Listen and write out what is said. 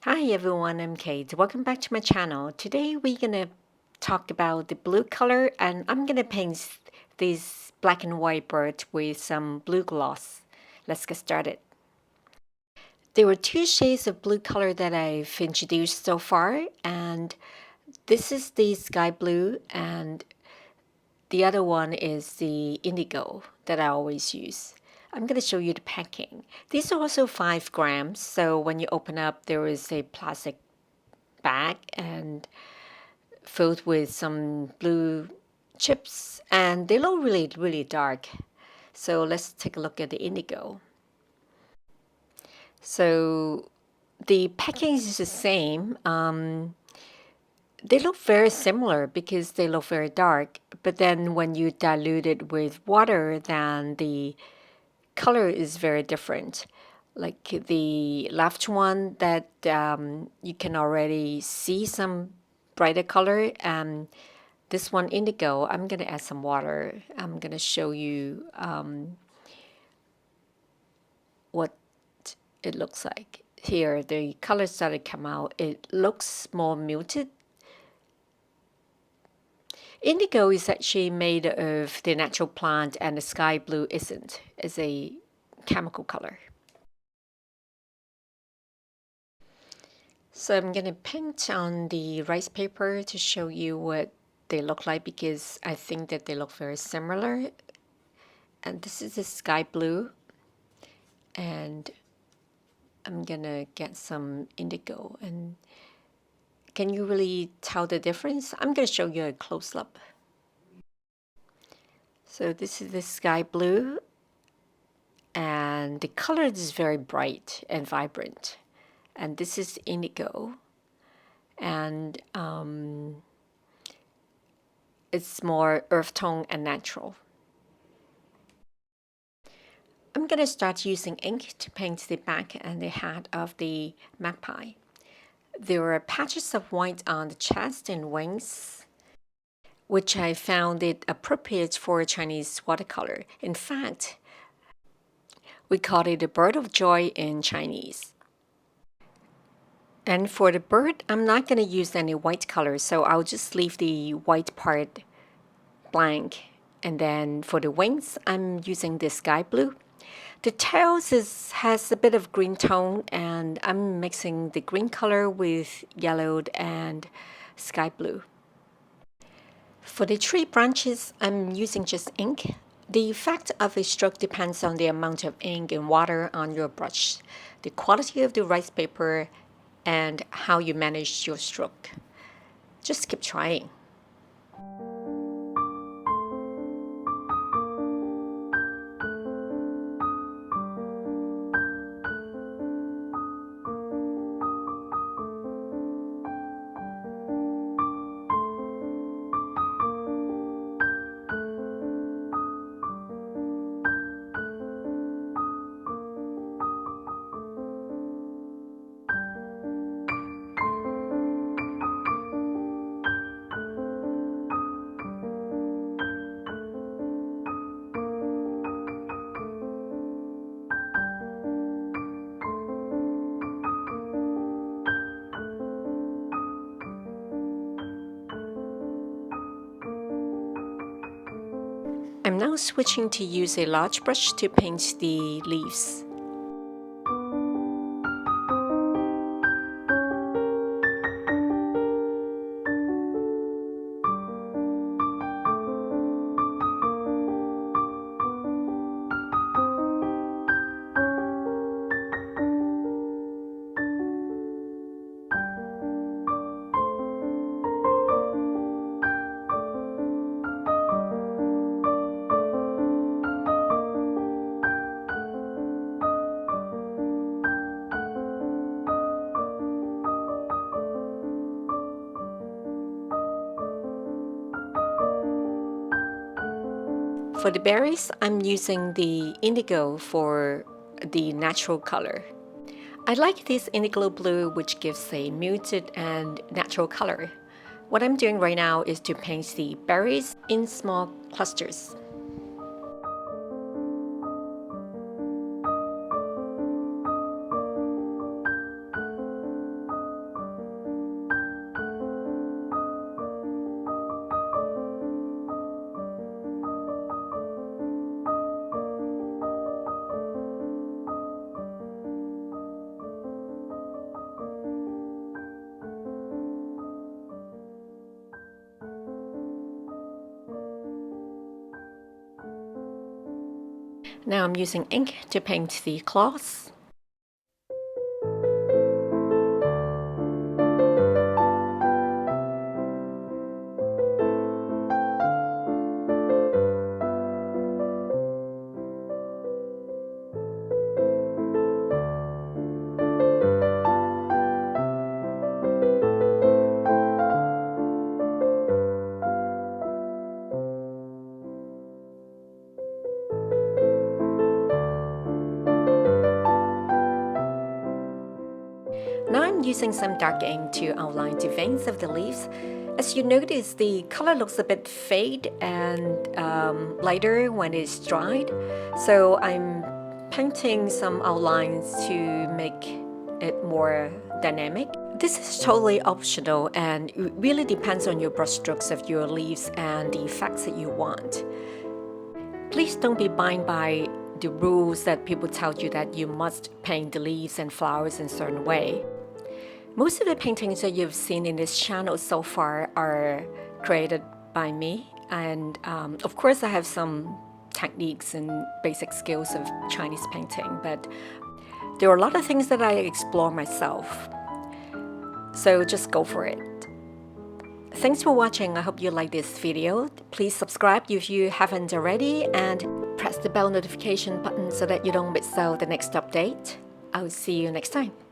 Hi everyone, I'm Kate. Welcome back to my channel. Today we're gonna talk about the blue color and I'm gonna paint this black and white bird with some blue gloss. Let's get started. There were two shades of blue color that I've introduced so far, and this is the sky blue and the other one is the indigo that I always use. I'm going to show you the packing. These are also 5 grams, so when you open up, there is a plastic bag and filled with some blue chips, and they look really dark. So let's take a look at the indigo. So the packing is the same. They look very similar because they look very dark, but then when you dilute it with water, then the color is very different. Like the left one that you can already see some brighter color. This one indigo, I'm gonna add some water. I'm gonna show you what it looks like. Here, the color started to come out. It looks more muted. Indigo is actually made of the natural plant and the sky blue isn't. It's a chemical color. So I'm going to paint on the rice paper to show you what they look like because I think that they look very similar. And this is the sky blue. And I'm going to get some indigo. And can you really tell the difference? I'm going to show you a close-up. So this is the sky blue. And the color is very bright and vibrant. And this is indigo. And it's more earth tone and natural. I'm going to start using ink to paint the back and the head of the magpie. There are patches of white on the chest and wings, which I found it appropriate for Chinese watercolor. In fact, we call it a bird of joy in Chinese. And for the bird, I'm not going to use any white color, so I'll just leave the white part blank. And then for the wings, I'm using the sky blue. The tails has a bit of green tone, and I'm mixing the green color with yellowed and sky blue. For the tree branches, I'm using just ink. The effect of a stroke depends on the amount of ink and water on your brush, the quality of the rice paper, and how you manage your stroke. Just keep trying. I'm now switching to use a large brush to paint the leaves. For the berries, I'm using the indigo for the natural color. I like this indigo blue, which gives a muted and natural color. What I'm doing right now is to paint the berries in small clusters. Now I'm using ink to paint the cloths. Now I'm using some dark ink to outline the veins of the leaves. As you notice, the color looks a bit fade and lighter when it's dried. So I'm painting some outlines to make it more dynamic. This is totally optional and it really depends on your brushstrokes of your leaves and the effects that you want. Please don't be bound by the rules that people tell you that you must paint the leaves and flowers in a certain way. Most of the paintings that you've seen in this channel so far are created by me, and of course I have some techniques and basic skills of Chinese painting, but there are a lot of things that I explore myself, so just go for it. Thanks for watching. I hope you like this video. Please subscribe if you haven't already and press the bell notification button so that you don't miss out the next update. I'll see you next time.